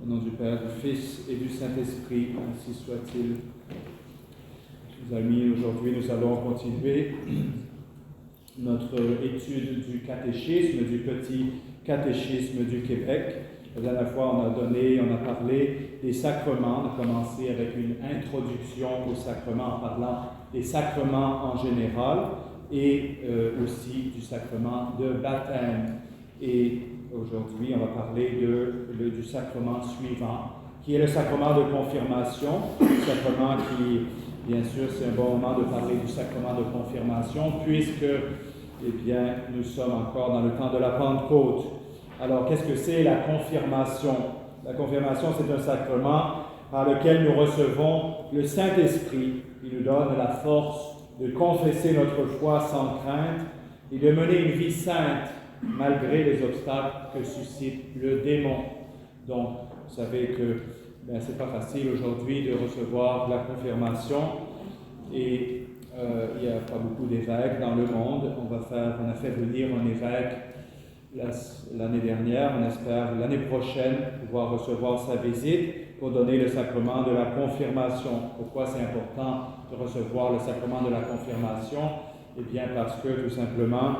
Au nom du Père, du Fils et du Saint-Esprit, ainsi soit-il. Mes amis, aujourd'hui nous allons continuer notre étude du catéchisme, du petit catéchisme du Québec. La dernière fois, on a parlé des sacrements. On a commencé avec une introduction aux sacrements en parlant des sacrements en général et aussi du sacrement de baptême. Et aujourd'hui, on va parler du sacrement suivant, qui est le sacrement de confirmation. Sacrement qui, bien sûr, c'est un bon moment de parler du sacrement de confirmation, puisque, eh bien, nous sommes encore dans le temps de la Pentecôte. Alors, qu'est-ce que c'est la confirmation? La confirmation, c'est un sacrement par lequel nous recevons le Saint-Esprit, qui nous donne la force de confesser notre foi sans crainte et de mener une vie sainte, malgré les obstacles que suscite le démon. Donc, vous savez que ce n'est pas facile aujourd'hui de recevoir la confirmation et il n'y a pas beaucoup d'évêques dans le monde. On a fait venir un évêque l'année dernière, on espère l'année prochaine pouvoir recevoir sa visite pour donner le sacrement de la confirmation. Pourquoi c'est important de recevoir le sacrement de la confirmation? Eh bien parce que tout simplement,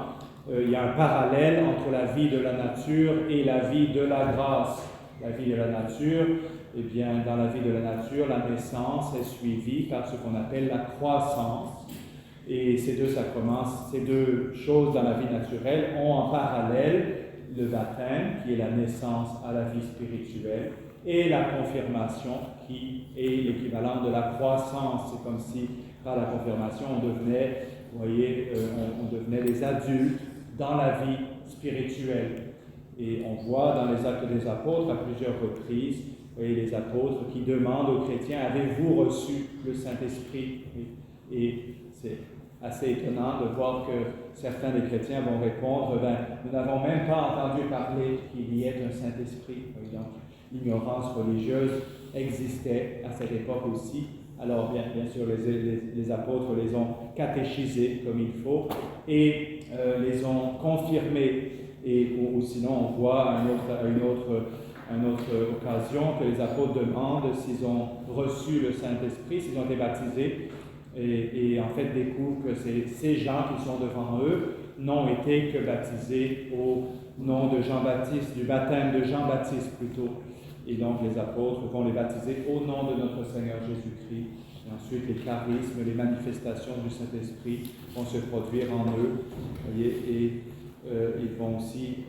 il y a un parallèle entre la vie de la nature et la vie de la grâce. La vie de la nature, eh bien, dans la vie de la nature, la naissance est suivie par ce qu'on appelle la croissance. Et ces deux sacrements, ces deux choses dans la vie naturelle ont en parallèle le baptême, qui est la naissance à la vie spirituelle, et la confirmation, qui est l'équivalent de la croissance. C'est comme si, par la confirmation, on devenait, vous voyez, on devenait des adultes dans la vie spirituelle. Et on voit dans les Actes des Apôtres, à plusieurs reprises, vous voyez, les apôtres qui demandent aux chrétiens, avez-vous reçu le Saint-Esprit? Et c'est assez étonnant de voir que certains des chrétiens vont répondre, nous n'avons même pas entendu parler qu'il y ait un Saint-Esprit. Donc, l'ignorance religieuse existait à cette époque aussi. Alors, bien sûr, les apôtres les ont catéchisés comme il faut et les ont confirmés. Ou sinon, on voit à une autre occasion que les apôtres demandent s'ils ont reçu le Saint-Esprit, s'ils ont été baptisés, et en fait découvrent que ces gens qui sont devant eux n'ont été que baptisés au nom de Jean-Baptiste, du baptême de Jean-Baptiste plutôt. Et donc les apôtres vont les baptiser au nom de notre Seigneur Jésus-Christ. Et ensuite les charismes, les manifestations du Saint-Esprit vont se produire en eux. Voyez, et ils vont aussi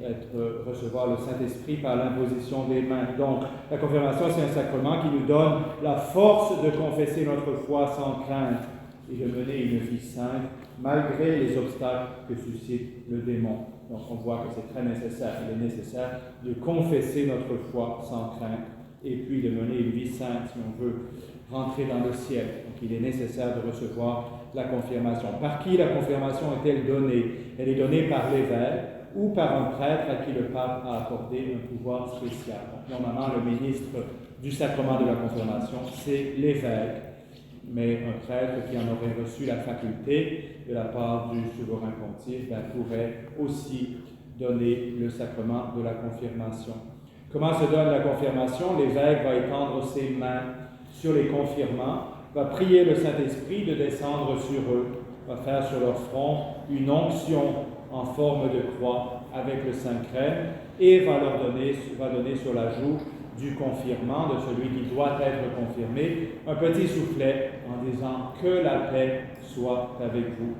recevoir le Saint-Esprit par l'imposition des mains. Donc, la confirmation, c'est un sacrement qui nous donne la force de confesser notre foi sans crainte et de mener une vie sainte, malgré les obstacles que suscite le démon. Donc, on voit que c'est très nécessaire. Il est nécessaire de confesser notre foi sans crainte et puis de mener une vie sainte si on veut rentrer dans le ciel. Donc, il est nécessaire de recevoir la confirmation. Par qui la confirmation est-elle donnée? Elle est donnée par l'évêque ou par un prêtre à qui le pape a accordé un pouvoir spécial. Donc, normalement, le ministre du sacrement de la confirmation, c'est l'évêque, mais un prêtre qui en aurait reçu la faculté de la part du souverain pontife pourrait aussi donner le sacrement de la confirmation. Comment se donne la confirmation? L'évêque va étendre ses mains sur les confirmants, va prier le Saint-Esprit de descendre sur eux, va faire sur leur front une onction en forme de croix avec le Saint-Crème et va donner sur la joue du confirmant, de celui qui doit être confirmé, un petit soufflet en disant « Que la paix soit avec vous ».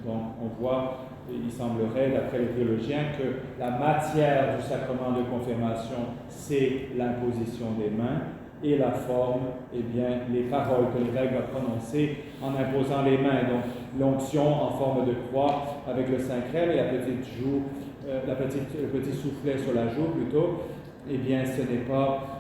Donc on voit, il semblerait, d'après les théologiens, que la matière du sacrement de confirmation, c'est l'imposition des mains, et la forme, eh bien, les paroles que l'évêque va prononcer en imposant les mains. Donc, l'onction en forme de croix avec le Saint-Crème et la petite joue, le petit soufflet sur la joue plutôt, eh bien, ce n'est pas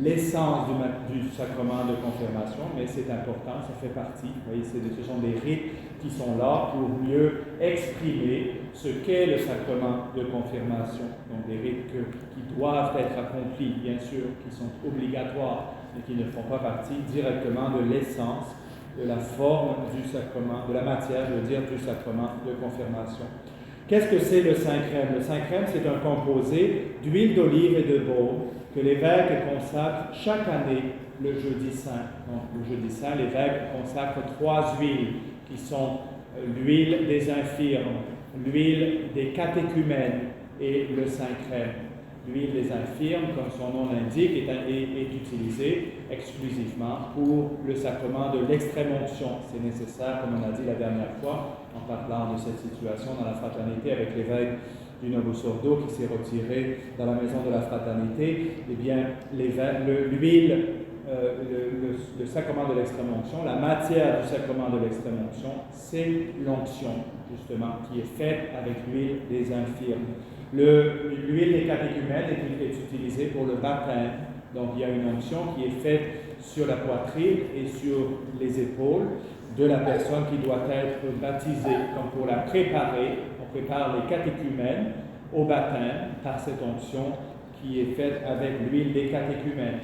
l'essence du sacrement de confirmation, mais c'est important, ça fait partie. Vous voyez, ce sont des rites qui sont là pour mieux exprimer ce qu'est le sacrement de confirmation. Donc des rites qui doivent être accomplis, bien sûr, qui sont obligatoires, mais qui ne font pas partie directement de l'essence, de la forme du sacrement, de la matière, je veux dire, du sacrement de confirmation. Qu'est-ce que c'est le Saint-Crème? Le Saint-Crème, c'est un composé d'huile d'olive et de baume que l'évêque consacre chaque année le jeudi saint. Donc, le jeudi saint, l'évêque consacre 3 huiles qui sont l'huile des infirmes, l'huile des catéchumènes et le saint crème. L'huile des infirmes, comme son nom l'indique, est utilisée exclusivement pour le sacrement de l'extrême-onction. C'est nécessaire, comme on a dit la dernière fois, en parlant de cette situation dans la fraternité avec l'évêque du Novus Ordo qui s'est retiré dans la maison de la fraternité. Eh bien, l'huile, le sacrement de l'extrême-onction, la matière du sacrement de l'extrême-onction, c'est l'onction, justement, qui est faite avec l'huile des infirmes. L'huile des catéchumènes est utilisée pour le baptême. Donc, il y a une onction qui est faite sur la poitrine et sur les épaules de la personne qui doit être baptisée. Comme pour la préparer, on prépare les catéchumènes au baptême par cette onction qui est faite avec l'huile des catéchumènes.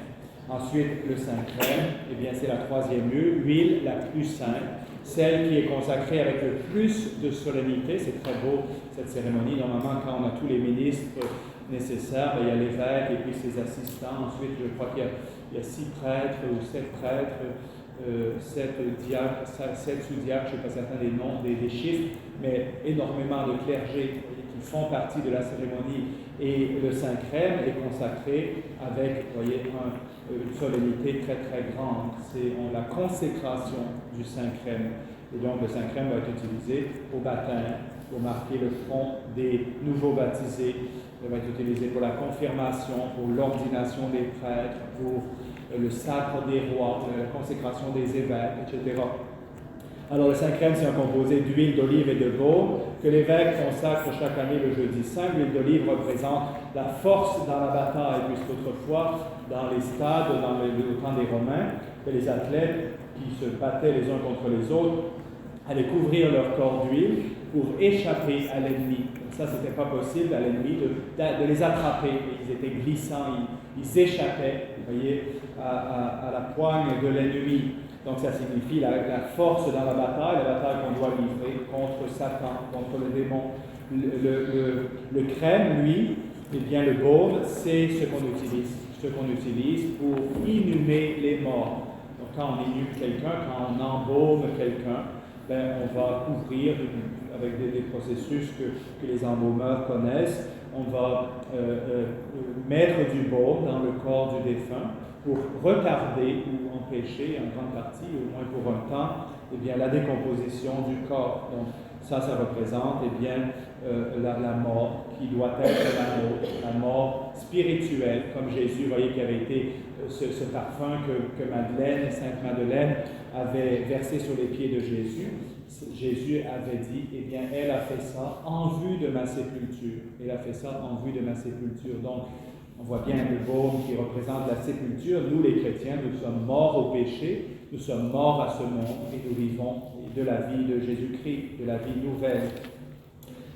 Ensuite, le saint crème, eh bien, c'est la 3e huile, l'huile la plus sainte, celle qui est consacrée avec le plus de solennité. C'est très beau, cette cérémonie. Normalement, quand on a tous les ministres nécessaires, il y a l'évêque et puis ses assistants. Ensuite, je crois qu'il y a 6 prêtres ou 7 prêtres, 7 diacres, 7 sous-diacres, je ne suis pas certain des noms, des chiffres, mais énormément de clergés qui font partie de la cérémonie. Et le saint crème est consacré avec, vous voyez, une solennité très très grande. C'est la consécration du saint crème. Et donc le saint crème va être utilisé au baptême, pour marquer le front des nouveaux baptisés. Il va être utilisé pour la confirmation, pour l'ordination des prêtres, pour le sacre des rois, pour la consécration des évêques, etc. Alors le saint crème, c'est un composé d'huile d'olive et de baume que l'évêque consacre chaque année le jeudi saint. L'huile d'olive représente la force dans la bataille, puisqu'autrefois, dans les stades, au temps des Romains, que les athlètes qui se battaient les uns contre les autres allaient couvrir leur corps d'huile pour échapper à l'ennemi. Ça, ce n'était pas possible à l'ennemi de les attraper. Ils étaient glissants, ils échappaient, vous voyez, à la poigne de l'ennemi. Donc ça signifie la force dans la bataille qu'on doit livrer contre Satan, contre le démon. Le crème, lui, eh bien le baume, c'est ce qu'on utilise pour inhumer les morts. Donc quand on inhume quelqu'un, quand on embaume quelqu'un, ben, on va couvrir avec des processus que les embaumeurs connaissent. On va mettre du baume dans le corps du défunt pour retarder ou empêcher en grande partie, au moins pour un temps, eh bien, la décomposition du corps. Donc ça représente eh bien, la mort qui doit être la mort spirituelle, comme Jésus, vous voyez, qui avait été ce parfum que Madeleine, Sainte Madeleine, avait versé sur les pieds de Jésus. Jésus avait dit, eh bien, elle a fait ça en vue de ma sépulture. Elle a fait ça en vue de ma sépulture. Donc, on voit bien le baume qui représente la sépulture. Nous, les chrétiens, nous sommes morts au péché, nous sommes morts à ce monde et nous vivons de la vie de Jésus-Christ, de la vie nouvelle.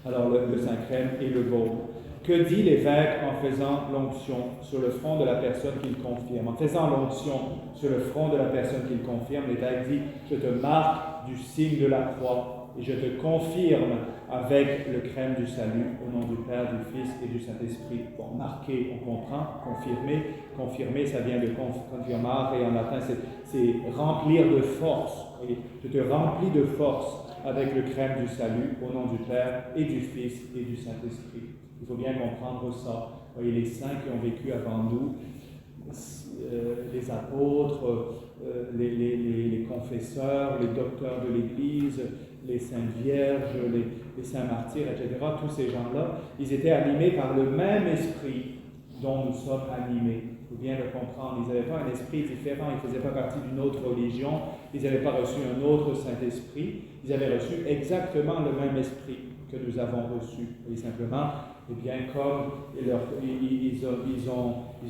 Alors, le saint crème et le baume. Que dit l'évêque en faisant l'onction sur le front de la personne qu'il confirme? En faisant l'onction sur le front de la personne qu'il confirme, l'évêque dit « Je te marque du signe de la croix et je te confirme avec le crème du salut au nom du Père, du Fils et du Saint-Esprit. » Bon, marquer, on comprend, confirmer. Confirmer, ça vient de confirmare et en latin, c'est remplir de force. Et je te remplis de force avec le crème du salut au nom du Père et du Fils et du Saint-Esprit. Il faut bien comprendre ça. Vous voyez, les saints qui ont vécu avant nous, les apôtres, les confesseurs, les docteurs de l'Église, les saintes vierges, les saints martyrs, etc., tous ces gens-là, ils étaient animés par le même esprit dont nous sommes animés. Il faut bien le comprendre. Ils n'avaient pas un esprit différent, ils ne faisaient pas partie d'une autre religion, ils n'avaient pas reçu un autre Saint-Esprit, ils avaient reçu exactement le même esprit que nous avons reçu. Et simplement, eh bien, comme ils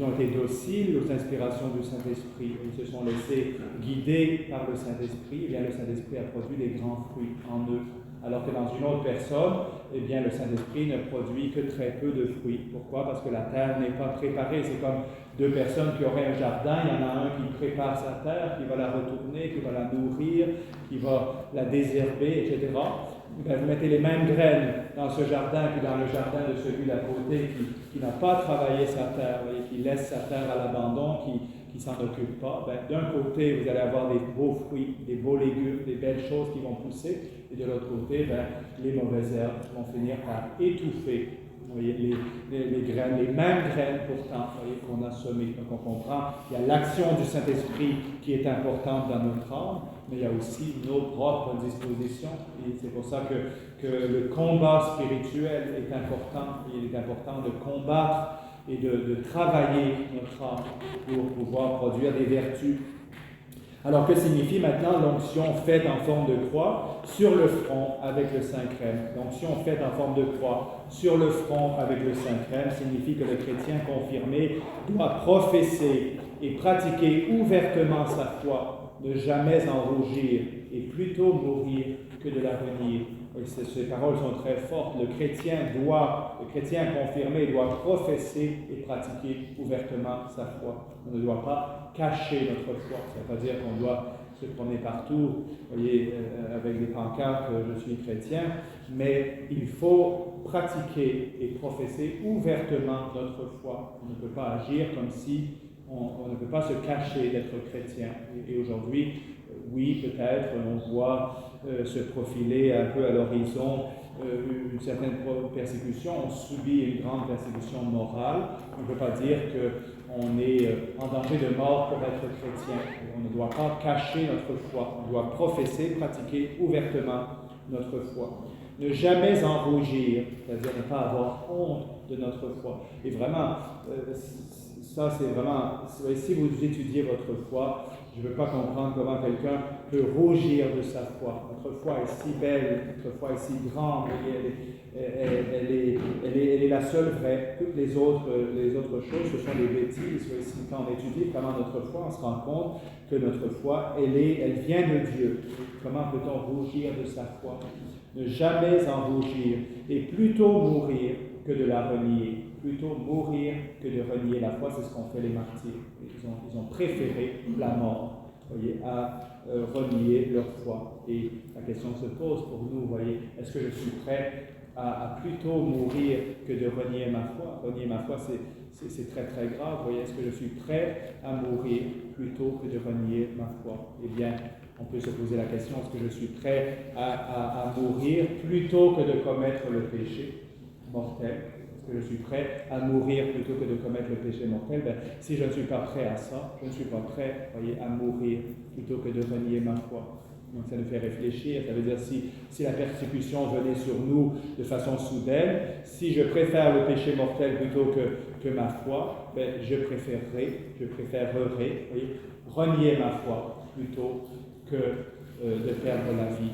ont été dociles aux inspirations du Saint-Esprit, ils se sont laissés guider par le Saint-Esprit, eh bien, le Saint-Esprit a produit des grands fruits en eux. Alors que dans une autre personne, eh bien, le Saint-Esprit ne produit que très peu de fruits. Pourquoi? Parce que la terre n'est pas préparée. C'est comme deux personnes qui auraient un jardin. Il y en a un qui prépare sa terre, qui va la retourner, qui va la nourrir, qui va la désherber, etc. vous mettez les mêmes graines dans ce jardin que dans le jardin de celui d'à côté qui n'a pas travaillé sa terre, qui laisse sa terre à l'abandon, qui ne s'en occupe pas. D'un côté, vous allez avoir des beaux fruits, des beaux légumes, des belles choses qui vont pousser, et de l'autre côté, les mauvaises herbes vont finir par étouffer. Vous voyez, les graines, les mêmes graines pourtant, qu'on a semées. Donc on comprend, il y a l'action du Saint-Esprit qui est importante dans notre âme, mais il y a aussi nos propres dispositions. Et c'est pour ça que le combat spirituel est important. Il est important de combattre et de travailler notre âme pour pouvoir produire des vertus. Alors, que signifie maintenant l'onction faite en forme de croix sur le front avec le Saint-Crème? L'onction faite en forme de croix sur le front avec le Saint-Crème signifie que le chrétien confirmé doit professer et pratiquer ouvertement sa foi, ne jamais en rougir et plutôt mourir que de la renier. Et ces paroles sont très fortes. Le chrétien confirmé doit professer et pratiquer ouvertement sa foi. On ne doit pas cacher notre foi. Ça ne veut pas dire qu'on doit se promener partout, voyez, avec des pancartes « Je suis chrétien », mais il faut pratiquer et professer ouvertement notre foi. On ne peut pas agir comme si on ne peut pas se cacher d'être chrétien. Et aujourd'hui, oui, peut-être, on voit se profiler un peu à l'horizon une certaine persécution. On subit une grande persécution morale. On ne peut pas dire qu'on est en danger de mort pour être chrétien. On ne doit pas cacher notre foi. On doit professer, pratiquer ouvertement notre foi. Ne jamais en rougir, c'est-à-dire ne pas avoir honte de notre foi. Et vraiment, ça c'est vraiment, si vous étudiez votre foi, je ne veux pas comprendre comment quelqu'un peut rougir de sa foi. Notre foi est si belle, notre foi est si grande, elle est la seule vraie. Toutes les autres choses, ce sont des bêtises. Quand on étudie vraiment notre foi, on se rend compte que notre foi, elle vient de Dieu. Comment peut-on rougir de sa foi? Ne jamais en rougir et plutôt mourir que de la renier. Plutôt mourir que de renier la foi, c'est ce qu'ont fait les martyrs. Ils ont préféré la mort, voyez, à renier leur foi. Et la question se pose pour nous, voyez, est-ce que je suis prêt à plutôt mourir que de renier ma foi? Renier ma foi, c'est très très grave, voyez, est-ce que je suis prêt à mourir plutôt que de renier ma foi? Eh bien, on peut se poser la question, est-ce que je suis prêt à mourir plutôt que de commettre le péché mortel? Est-ce que je suis prêt à mourir plutôt que de commettre le péché mortel? Si je ne suis pas prêt à ça, je ne suis pas prêt, voyez, à mourir plutôt que de renier ma foi. Donc ça nous fait réfléchir, ça veut dire si la persécution venait sur nous de façon soudaine, si je préfère le péché mortel plutôt que ma foi, je préférerais, voyez, renier ma foi plutôt que de perdre la vie.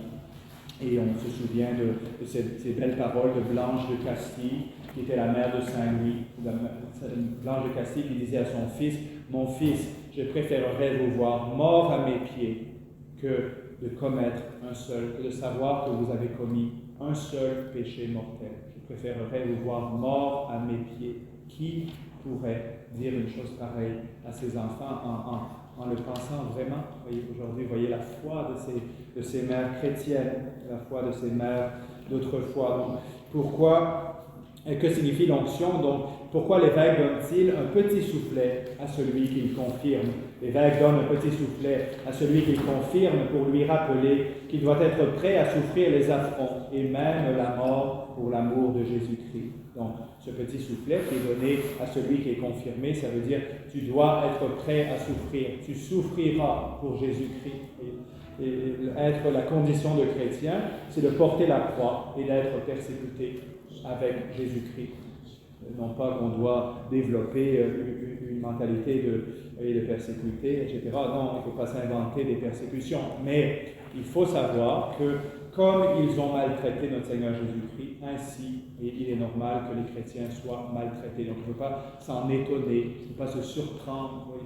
Et on se souvient de ces belles paroles de Blanche de Castille, qui était la mère de Saint-Louis. Blanche de Castille qui disait à son fils, « Mon fils, je préférerais vous voir mort à mes pieds que de commettre que de savoir que vous avez commis un seul péché mortel. Je préférerais vous voir mort à mes pieds. » Qui pourrait dire une chose pareille à ses enfants en le pensant vraiment? Aujourd'hui, voyez la foi de ces mères chrétiennes, la foi de ces mères d'autrefois. Donc, pourquoi, que signifie l'onction? Donc, pourquoi l'évêque donne-t-il un petit soufflet à celui qui le confirme? L'évêque donne un petit soufflet à celui qui le confirme pour lui rappeler qu'il doit être prêt à souffrir les affronts et même la mort pour l'amour de Jésus-Christ. Donc, ce petit soufflet qui est donné à celui qui est confirmé, ça veut dire tu dois être prêt à souffrir. Tu souffriras pour Jésus-Christ. Et être la condition de chrétien, c'est de porter la croix et d'être persécuté avec Jésus-Christ. Non pas qu'on doit développer une mentalité de persécuter, etc. Non, il ne faut pas s'inventer des persécutions. Mais il faut savoir que comme ils ont maltraité notre Seigneur Jésus-Christ, ainsi il est normal que les chrétiens soient maltraités. Donc il ne faut pas s'en étonner, il ne faut pas se surprendre. Oui.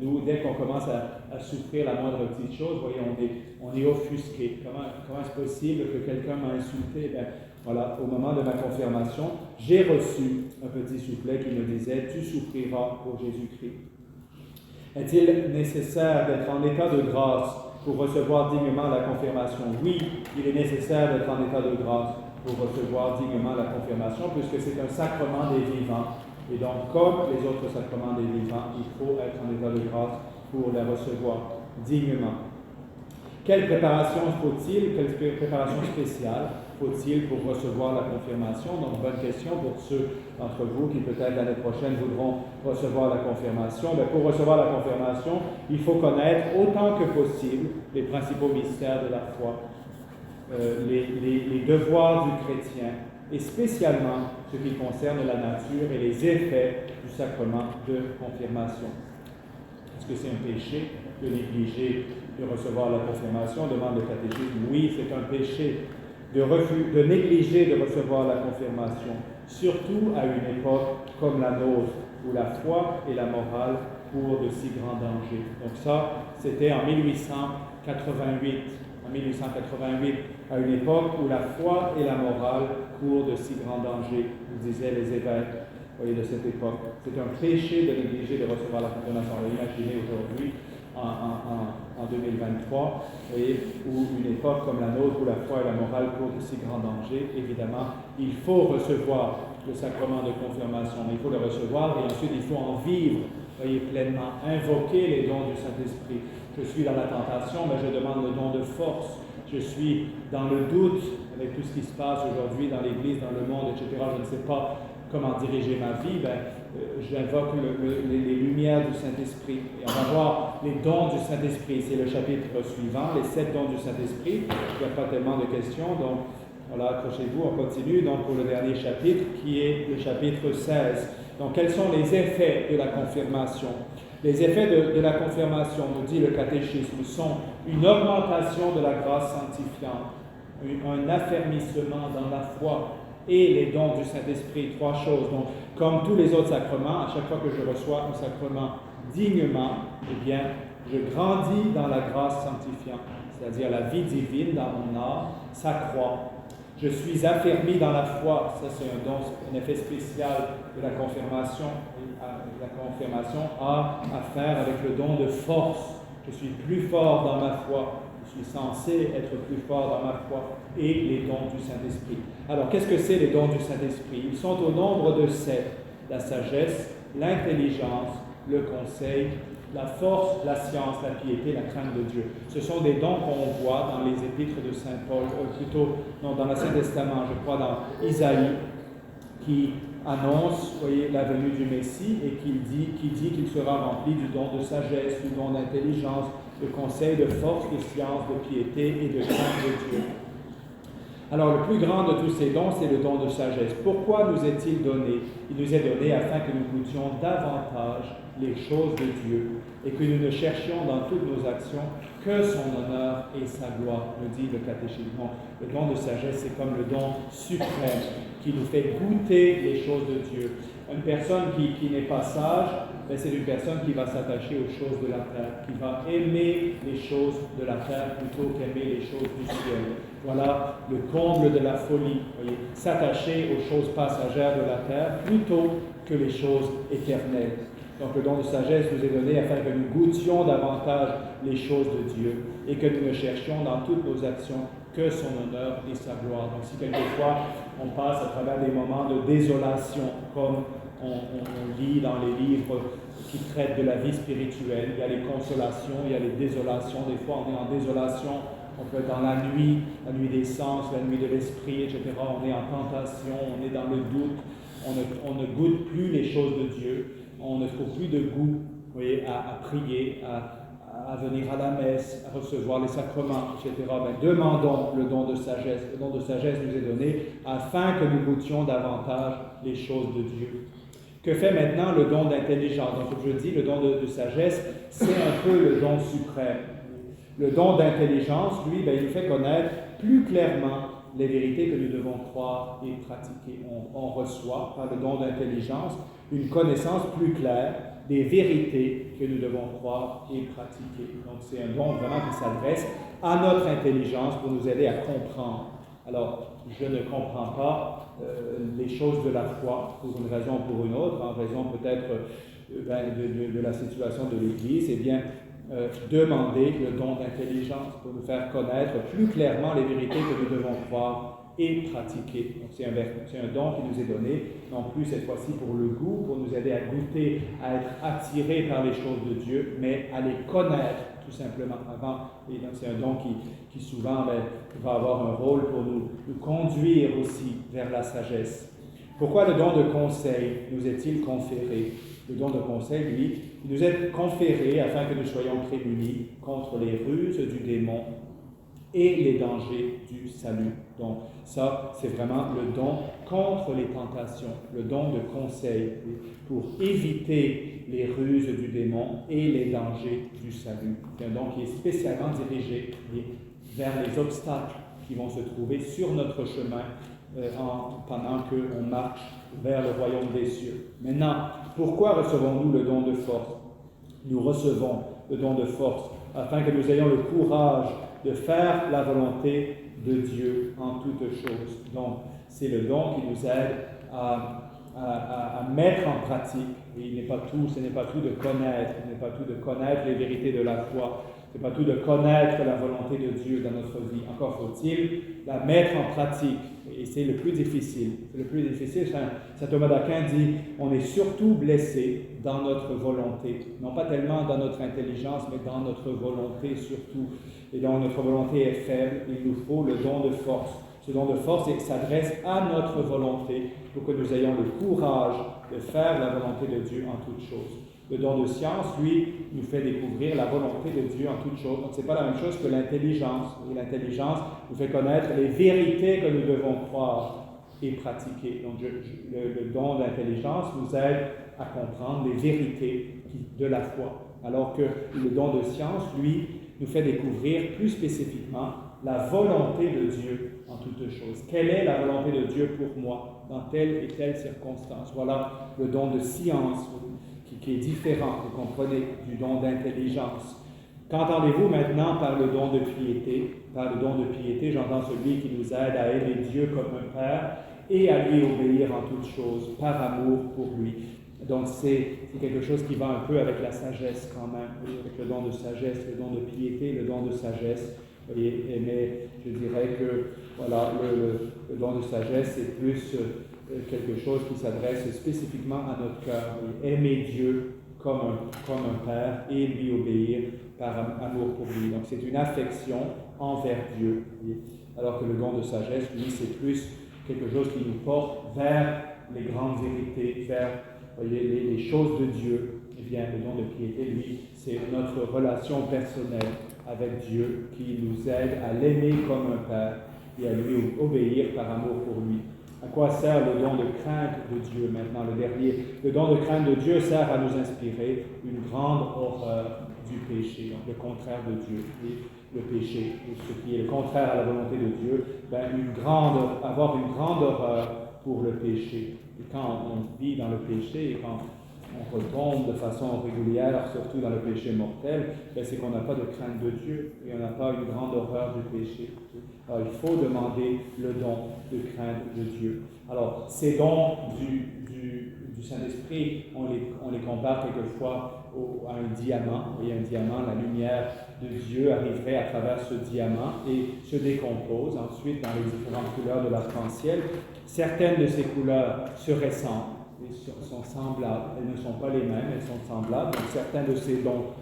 Nous, dès qu'on commence à souffrir la moindre petite chose, voyez, on est offusqué. Comment est-ce possible que quelqu'un m'a insulté? Voilà, au moment de ma confirmation, j'ai reçu un petit soufflet qui me disait « Tu souffriras pour Jésus-Christ ». Est-il nécessaire d'être en état de grâce pour recevoir dignement la confirmation. Oui, il est nécessaire d'être en état de grâce pour recevoir dignement la confirmation, puisque c'est un sacrement des vivants. Et donc, comme les autres sacrements des vivants, il faut être en état de grâce pour les recevoir dignement. Quelle préparation faut-il, quelle préparation spéciale faut-il pour recevoir la confirmation? Donc, bonne question pour ceux d'entre vous qui peut-être l'année prochaine voudront recevoir la confirmation. Mais pour recevoir la confirmation, il faut connaître autant que possible les principaux mystères de la foi, les devoirs du chrétien, et spécialement ce qui concerne la nature et les effets du sacrement de confirmation. Est-ce que c'est un péché de négliger de recevoir la confirmation? Demande le catéchisme. Oui, c'est un péché de négliger de recevoir la confirmation, surtout à une époque comme la nôtre, où la foi et la morale courent de si grands dangers. Donc ça, c'était en 1888. En 1888, à une époque où la foi et la morale courent de si grands dangers, disaient les évêques. Voyez, de cette époque. C'est un péché de négliger de recevoir la confirmation. Imaginez aujourd'hui, en 2023, voyez, où une époque comme la nôtre, où la foi et la morale courent de si grands dangers, évidemment, il faut recevoir le sacrement de confirmation, mais il faut le recevoir et ensuite il faut en vivre, voyez, pleinement, invoquer les dons du Saint-Esprit. Je suis dans la tentation, mais je demande le don de force. Je suis dans le doute avec tout ce qui se passe aujourd'hui dans l'Église, dans le monde, etc. Je ne sais pas comment diriger ma vie. J'invoque les lumières du Saint-Esprit. Et on va voir les dons du Saint-Esprit. C'est le chapitre suivant, les 7 dons du Saint-Esprit. Il n'y a pas tellement de questions, donc voilà, accrochez-vous, on continue. Donc pour le dernier chapitre, qui est le chapitre 16. Donc quels sont les effets de la confirmation? Les effets de la confirmation, nous dit le catéchisme, sont une augmentation de la grâce sanctifiante, un affermissement dans la foi et les dons du Saint-Esprit. 3 choses. Donc, comme tous les autres sacrements, à chaque fois que je reçois un sacrement dignement, eh bien, je grandis dans la grâce sanctifiante, c'est-à-dire la vie divine dans mon âme s'accroît. Je suis affermi dans la foi. Ça, c'est un don, un effet spécial de la confirmation. La confirmation a à faire avec le don de force. Je suis plus fort dans ma foi. Je suis censé être plus fort dans ma foi. Et les dons du Saint-Esprit. Alors, qu'est-ce que c'est les dons du Saint-Esprit? Ils sont au nombre de 7. La sagesse, l'intelligence, le conseil, la force, la science, la piété, la crainte de Dieu. Ce sont des dons qu'on voit dans les épîtres de Saint Paul, dans l'Ancien Testament, je crois dans Isaïe, qui annonce, voyez, la venue du Messie et qui dit qu'il sera rempli du don de sagesse, du don d'intelligence, de conseil, de force, de science, de piété et de crainte de Dieu. Alors, le plus grand de tous ces dons, c'est le don de sagesse. Pourquoi nous est-il donné? Il nous est donné afin que nous goûtions davantage les choses de Dieu et que nous ne cherchions dans toutes nos actions que son honneur et sa gloire, nous dit le catéchisme. Le don de sagesse, c'est comme le don suprême qui nous fait goûter les choses de Dieu. Une personne qui n'est pas sage, c'est une personne qui va s'attacher aux choses de la terre, qui va aimer les choses de la terre plutôt qu'aimer les choses du ciel. Voilà le comble de la folie, voyez, s'attacher aux choses passagères de la terre plutôt que les choses éternelles. Donc le don de sagesse nous est donné afin que nous goûtions davantage les choses de Dieu et que nous ne cherchions dans toutes nos actions que son honneur et sa gloire. Donc si quelquefois on passe à travers des moments de désolation, comme on lit dans les livres qui traitent de la vie spirituelle, il y a les consolations, il y a les désolations. Des fois on est en désolation, on peut être dans la nuit des sens, la nuit de l'esprit, etc. On est en tentation, on est dans le doute, on ne goûte plus les choses de Dieu. On ne trouve plus de goût, vous voyez, à prier, à venir à la messe, à recevoir les sacrements, etc. Demandons le don de sagesse. Le don de sagesse nous est donné afin que nous goûtions davantage les choses de Dieu. Que fait maintenant le don d'intelligence? Donc, comme je dis, le don de sagesse, c'est un peu le don suprême. Le don d'intelligence, lui, il nous fait connaître plus clairement les vérités que nous devons croire et pratiquer. On reçoit, par le don d'intelligence, une connaissance plus claire des vérités que nous devons croire et pratiquer. Donc, c'est un don vraiment qui s'adresse à notre intelligence pour nous aider à comprendre. Alors, je ne comprends pas les choses de la foi pour une raison ou pour une autre, en raison peut-être de la situation de l'Église. Eh bien, demander le don d'intelligence pour nous faire connaître plus clairement les vérités que nous devons croire et pratiquer. Donc c'est un don qui nous est donné, non plus cette fois-ci pour le goût, pour nous aider à goûter, à être attirés par les choses de Dieu, mais à les connaître tout simplement avant. Et donc c'est un don qui souvent va avoir un rôle pour nous conduire aussi vers la sagesse. Pourquoi le don de conseil nous est-il conféré? Le don de conseil, lui, il nous est conféré afin que nous soyons prémunis contre les ruses du démon et les dangers du salut. Donc ça, c'est vraiment le don contre les tentations, le don de conseil pour éviter les ruses du démon et les dangers du salut. C'est un don qui est spécialement dirigé vers les obstacles qui vont se trouver sur notre chemin pendant qu'on marche vers le royaume des cieux. Maintenant, pourquoi recevons-nous le don de force? Nous recevons le don de force afin que nous ayons le courage de faire la volonté de Dieu en toutes choses. Donc, c'est le don qui nous aide à mettre en pratique. Et ce n'est pas tout de connaître les vérités de la foi. Ce n'est pas tout de connaître la volonté de Dieu dans notre vie. Encore faut-il la mettre en pratique. Et c'est le plus difficile. C'est le plus difficile. Saint Thomas d'Aquin dit, on est surtout blessé dans notre volonté. Non pas tellement dans notre intelligence, mais dans notre volonté surtout. Et donc notre volonté est faible. Il nous faut le don de force. Ce don de force s'adresse à notre volonté pour que nous ayons le courage de faire la volonté de Dieu en toutes choses. Le don de science, lui, nous fait découvrir la volonté de Dieu en toutes choses. Donc, ce n'est pas la même chose que l'intelligence. Et l'intelligence nous fait connaître les vérités que nous devons croire et pratiquer. Donc, le don d'intelligence nous aide à comprendre les vérités de la foi. Alors que le don de science, lui, nous fait découvrir plus spécifiquement la volonté de Dieu en toutes choses. Quelle est la volonté de Dieu pour moi dans telle et telle circonstance? Voilà le don de science qui est différent, vous comprenez, du don d'intelligence. Qu'entendez-vous maintenant par le don de piété? Par le don de piété, j'entends celui qui nous aide à aimer Dieu comme un Père et à lui obéir en toutes choses, par amour pour lui. Donc c'est quelque chose qui va un peu avec la sagesse quand même, avec le don de sagesse, le don de piété, le don de sagesse. Mais je dirais que voilà, le don de sagesse, c'est plus quelque chose qui s'adresse spécifiquement à notre cœur. Aimer Dieu comme un Père et lui obéir par amour pour lui. Donc c'est une affection envers Dieu. Alors que le don de sagesse, lui, c'est plus quelque chose qui nous porte vers les grandes vérités, vers les choses de Dieu. Eh bien, le don de piété, lui, c'est notre relation personnelle avec Dieu qui nous aide à l'aimer comme un Père et à lui obéir par amour pour lui. À quoi sert le don de crainte de Dieu maintenant, le dernier? Le don de crainte de Dieu sert à nous inspirer une grande horreur du péché, donc le contraire de Dieu, le péché, ce qui est le contraire à la volonté de Dieu, avoir une grande horreur pour le péché. Et quand on vit dans le péché et quand on retombe de façon régulière, surtout dans le péché mortel, c'est qu'on n'a pas de crainte de Dieu et on n'a pas une grande horreur du péché. Alors, il faut demander le don de crainte de Dieu. Alors, ces dons du Saint-Esprit, on les compare quelquefois à un diamant. Et un diamant, la lumière de Dieu arriverait à travers ce diamant et se décompose ensuite dans les différentes couleurs de l'arc-en-ciel. Certaines de ces couleurs se ressemblent. Sont semblables. Elles ne sont pas les mêmes, elles sont semblables. Donc certains de ces dons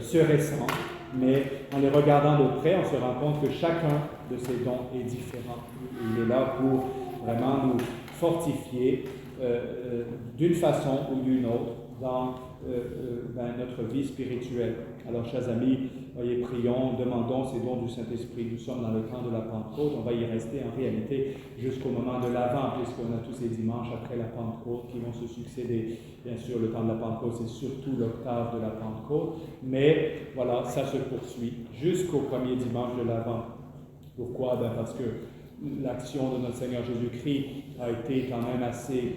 se ressemblent, mais en les regardant de près, on se rend compte que chacun de ces dons est différent. Il est là pour vraiment nous fortifier d'une façon ou d'une autre dans notre vie spirituelle. Alors, chers amis, voyez, prions, demandons ces dons du Saint-Esprit. Nous sommes dans le temps de la Pentecôte, on va y rester en réalité jusqu'au moment de l'Avent, puisqu'on a tous ces dimanches après la Pentecôte qui vont se succéder. Bien sûr, le temps de la Pentecôte, c'est surtout l'octave de la Pentecôte, mais voilà, ça se poursuit jusqu'au premier dimanche de l'Avent. Pourquoi? Parce que l'action de notre Seigneur Jésus-Christ a été quand même assez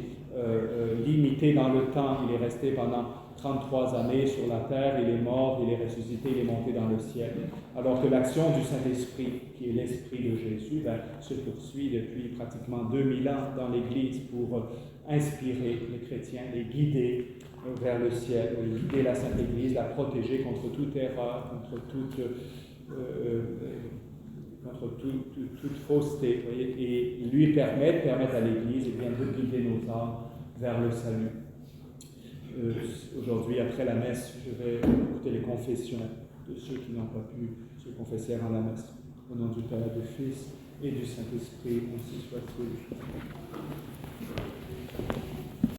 limitée dans le temps. Il est resté pendant 33 années sur la terre, il est mort, il est ressuscité, il est monté dans le ciel. Alors que l'action du Saint-Esprit, qui est l'Esprit de Jésus, se poursuit depuis pratiquement 2000 ans dans l'Église pour inspirer les chrétiens, les guider vers le ciel, guider la Sainte Église, la protéger contre toute erreur, contre toute fausseté, voyez, et lui permettre à l'Église de guider nos âmes vers le salut. Aujourd'hui, après la messe, je vais écouter les confessions de ceux qui n'ont pas pu se confesser avant la messe. Au nom du Père, du Fils et du Saint-Esprit, ainsi soit-il.